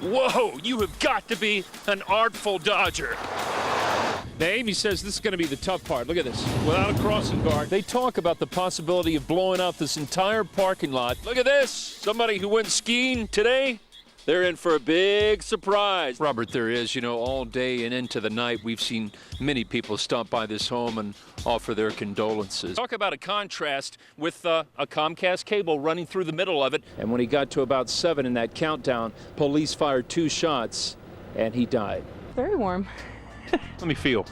Whoa, you have got to be an artful dodger. Now, Amy says this is going to be the tough part. Look at this. Without a crossing guard, they talk about the possibility of blowing out this entire parking lot. Look at this. Somebody who went skiing today, they're in for a big surprise. Robert, there is, all day and into the night, we've seen many people stop by this home and offer their condolences. Talk about a contrast with a Comcast cable running through the middle of it. And when he got to about 7 in that countdown, police fired 2 shots, and he died. Very warm. Let me feel.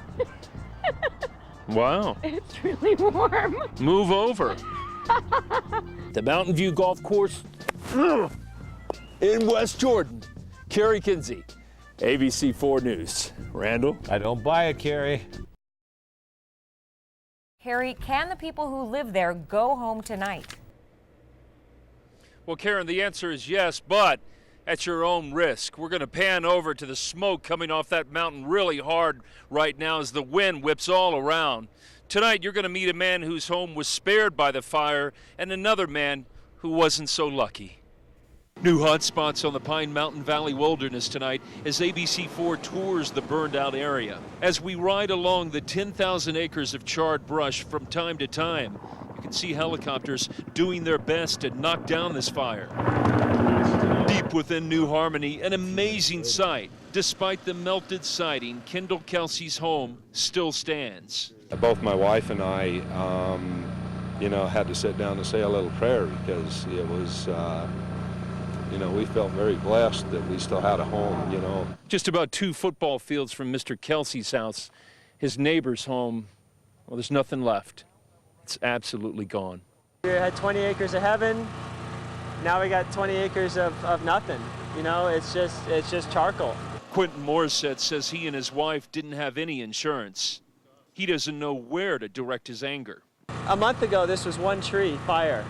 Wow. It's really warm. Move over. The Mountain View Golf Course in West Jordan. Kerry Kinsey, ABC4 News. Randall? I don't buy it, Kerry. Harry, can the people who live there go home tonight? Well, Karen, the answer is yes, but at your own risk. We're going to pan over to the smoke coming off that mountain really hard right now as the wind whips all around. Tonight, you're going to meet a man whose home was spared by the fire and another man who wasn't so lucky. New hot spots on the Pine Mountain Valley Wilderness tonight as ABC4 tours the burned out area. As we ride along the 10,000 acres of charred brush from time to time, you can see helicopters doing their best to knock down this fire. Deep within New Harmony, an amazing sight. Despite the melted siding, Kendall Kelsey's home still stands. Both my wife and I, had to sit down and say a little prayer because it was, we felt very blessed that we still had a home, Just about 2 football fields from Mr. Kelsey's house, his neighbor's home, well, there's nothing left. It's absolutely gone. We had 20 acres of heaven. Now we got 20 acres of nothing. It's just charcoal. Quentin Morissette says he and his wife didn't have any insurance. He doesn't know where to direct his anger. A month ago, this was one tree fire.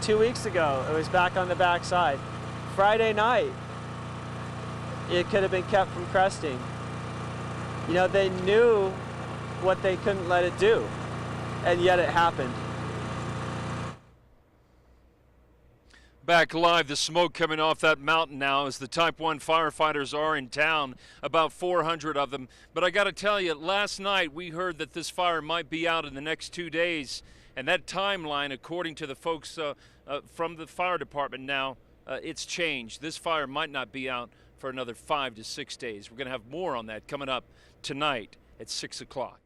2 weeks ago, it was back on the back side. Friday night, it could have been kept from cresting. They knew what they couldn't let it do, and yet it happened. Back live, the smoke coming off that mountain now as the Type 1 firefighters are in town, about 400 of them. But I got to tell you, last night we heard that this fire might be out in the next 2 days. And that timeline, according to the folks from the fire department now, it's changed. This fire might not be out for another 5 to 6 days. We're going to have more on that coming up tonight at 6 o'clock.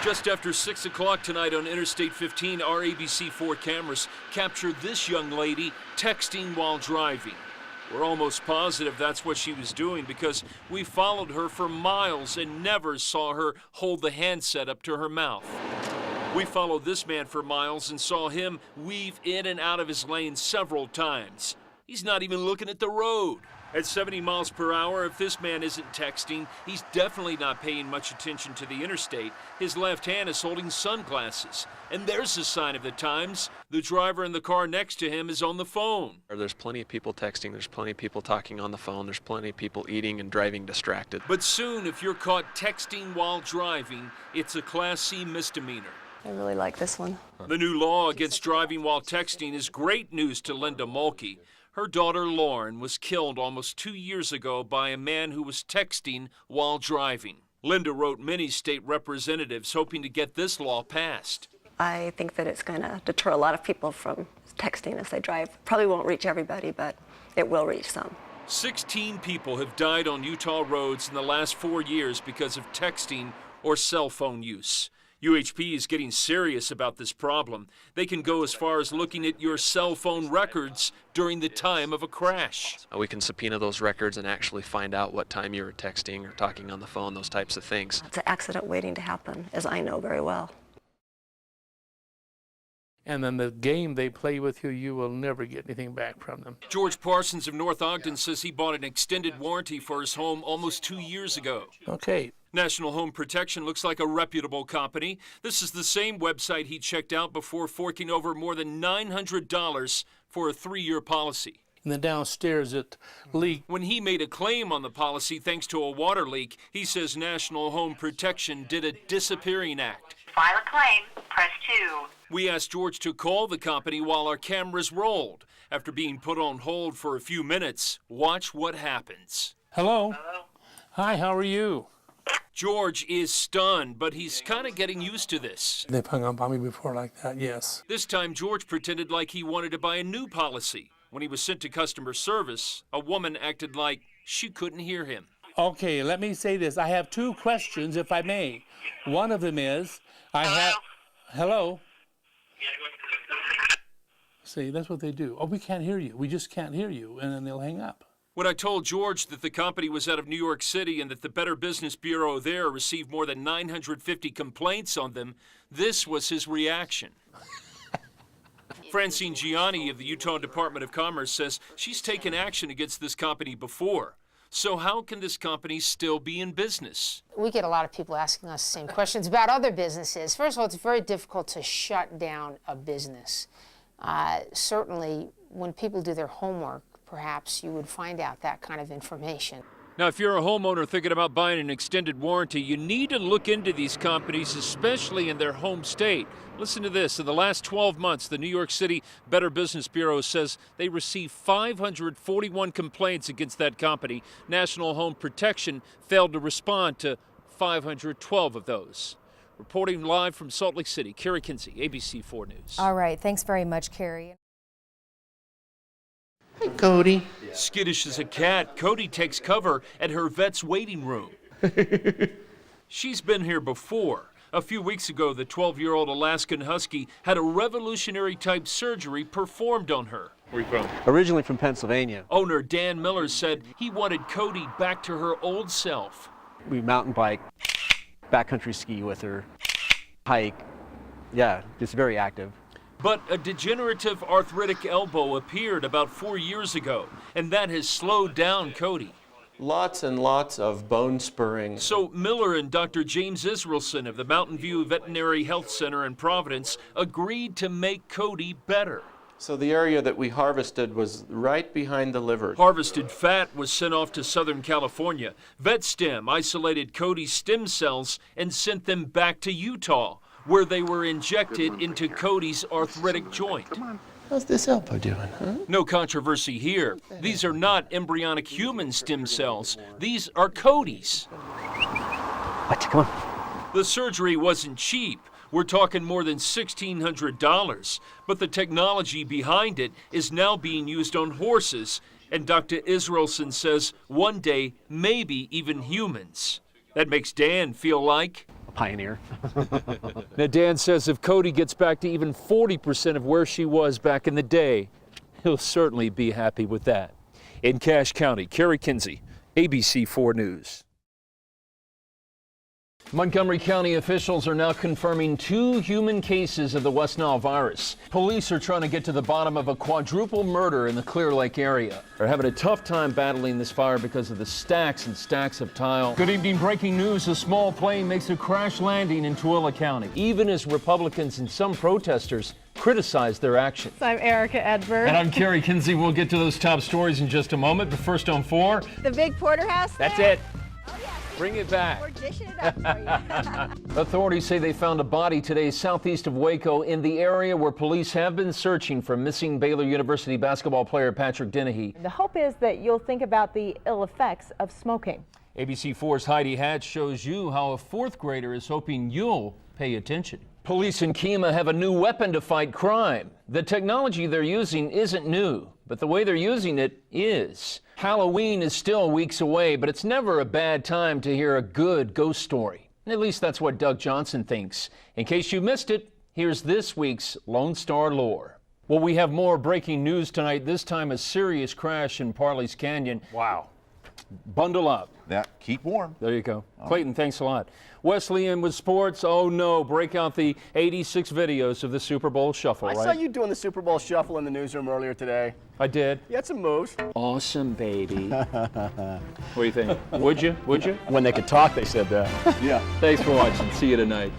Just after 6 o'clock tonight on Interstate 15, our ABC4 cameras capture this young lady texting while driving. We're almost positive that's what she was doing because we followed her for miles and never saw her hold the handset up to her mouth. We followed this man for miles and saw him weave in and out of his lane several times. He's not even looking at the road. At 70 miles per hour, if this man isn't texting, he's definitely not paying much attention to the interstate. His left hand is holding sunglasses. And there's a sign of the times. The driver in the car next to him is on the phone. There's plenty of people texting, there's plenty of people talking on the phone, there's plenty of people eating and driving distracted. But soon, if you're caught texting while driving, it's a Class C misdemeanor. I really like this one. The new law against driving while texting is great news to Linda Mulkey. Her daughter Lauren was killed almost 2 years ago by a man who was texting while driving. Linda wrote many state representatives hoping to get this law passed. I think that it's going to deter a lot of people from texting as they drive. Probably won't reach everybody, but it will reach some. 16 people have died on Utah roads in the last 4 years because of texting or cell phone use. UHP is getting serious about this problem. They can go as far as looking at your cell phone records during the time of a crash. We can subpoena those records and actually find out what time you were texting or talking on the phone, those types of things. It's an accident waiting to happen, as I know very well. And then the game they play with you, you will never get anything back from them. George Parsons of North Ogden says he bought an extended warranty for his home almost 2 years ago. Okay. National Home Protection looks like a reputable company. This is the same website he checked out before forking over more than $900 for a 3-year policy. And then downstairs it leaked. When he made a claim on the policy thanks to a water leak, he says National Home Protection did a disappearing act. File a claim, press 2. We asked George to call the company while our cameras rolled. After being put on hold for a few minutes, watch what happens. Hello? Hi, how are you? George is stunned, but he's kind of getting used to this. They've hung up on me before like that, yes. This time, George pretended like he wanted to buy a new policy. When he was sent to customer service, a woman acted like she couldn't hear him. Okay, let me say this. I have 2 questions, if I may. One of them is, Hello? See, that's what they do. Oh, we can't hear you. We just can't hear you. And then they'll hang up. When I told George that the company was out of New York City and that the Better Business Bureau there received more than 950 complaints on them, this was his reaction. Francine Gianni of the Utah Department of Commerce says she's taken action against this company before. So how can this company still be in business? We get a lot of people asking us the same questions about other businesses. First of all, it's very difficult to shut down a business. Certainly, when people do their homework, perhaps you would find out that kind of information. Now, if you're a homeowner thinking about buying an extended warranty, you need to look into these companies, especially in their home state. Listen to this. In the last 12 months, the New York City Better Business Bureau says they received 541 complaints against that company. National Home Protection failed to respond to 512 of those. Reporting live from Salt Lake City, Kerry Kinsey, ABC 4 News. All right, thanks very much, Kerry. Hey, Cody. Skittish as a cat, Cody takes cover at her vet's waiting room. She's been here before. A few weeks ago, the 12-year-old Alaskan Husky had a revolutionary-type surgery performed on her. Where are you from? Originally from Pennsylvania. Owner Dan Miller said he wanted Cody back to her old self. We mountain bike, backcountry ski with her, hike. Yeah, just very active. But a degenerative arthritic elbow appeared about 4 years ago, and that has slowed down Cody. Lots and lots of bone spurring. So Miller and Dr. James Israelson of the Mountain View Veterinary Health Center in Providence agreed to make Cody better. So the area that we harvested was right behind the liver. Harvested fat was sent off to Southern California. VetStem isolated Cody's stem cells and sent them back to Utah, where they were injected into Cody's arthritic joint. Come on. How's this elbow doing, huh? No controversy here. These are not embryonic human stem cells. These are Cody's. What? Come on. The surgery wasn't cheap. We're talking more than $1,600. But the technology behind it is now being used on horses. And Dr. Israelson says one day, maybe even humans. That makes Dan feel like Pioneer. Now, Dan says if Cody gets back to even 40% of where she was back in the day, he'll certainly be happy with that. In Cache County, Kerry Kinsey, ABC 4 News. Montgomery County officials are now confirming 2 human cases of the West Nile virus. Police are trying to get to the bottom of a quadruple murder in the Clear Lake area. They're having a tough time battling this fire because of the stacks and stacks of tile. Good evening, breaking news. A small plane makes a crash landing in Tooele County, even as Republicans and some protesters criticize their action. I'm Erica Edberg. And I'm Kerry Kinsey. We'll get to those top stories in just a moment, but first on 4. The big porterhouse. That's it. Bring it back. We're dishing it up for you. Authorities say they found a body today southeast of Waco in the area where police have been searching for missing Baylor University basketball player Patrick Dennehy. The hope is that you'll think about the ill effects of smoking. ABC 4's Heidi Hatch shows you how a 4th grader is hoping you'll pay attention. Police in Kemah have a new weapon to fight crime. The technology they're using isn't new, but the way they're using it is. Halloween is still weeks away, but it's never a bad time to hear a good ghost story. At least that's what Doug Johnson thinks. In case you missed it, here's this week's Lone Star Lore. Well, we have more breaking news tonight, this time a serious crash in Parley's Canyon. Wow. Bundle up. Keep warm. There you go. Clayton, thanks a lot. Wesley in with sports. Oh no, break out the 86 videos of the Super Bowl Shuffle, right? I saw you doing the Super Bowl Shuffle in the newsroom earlier today. I did. You had some moves. Awesome, baby. What do you think? Would you? When they could talk, they said that. Yeah. Thanks for watching. See you tonight.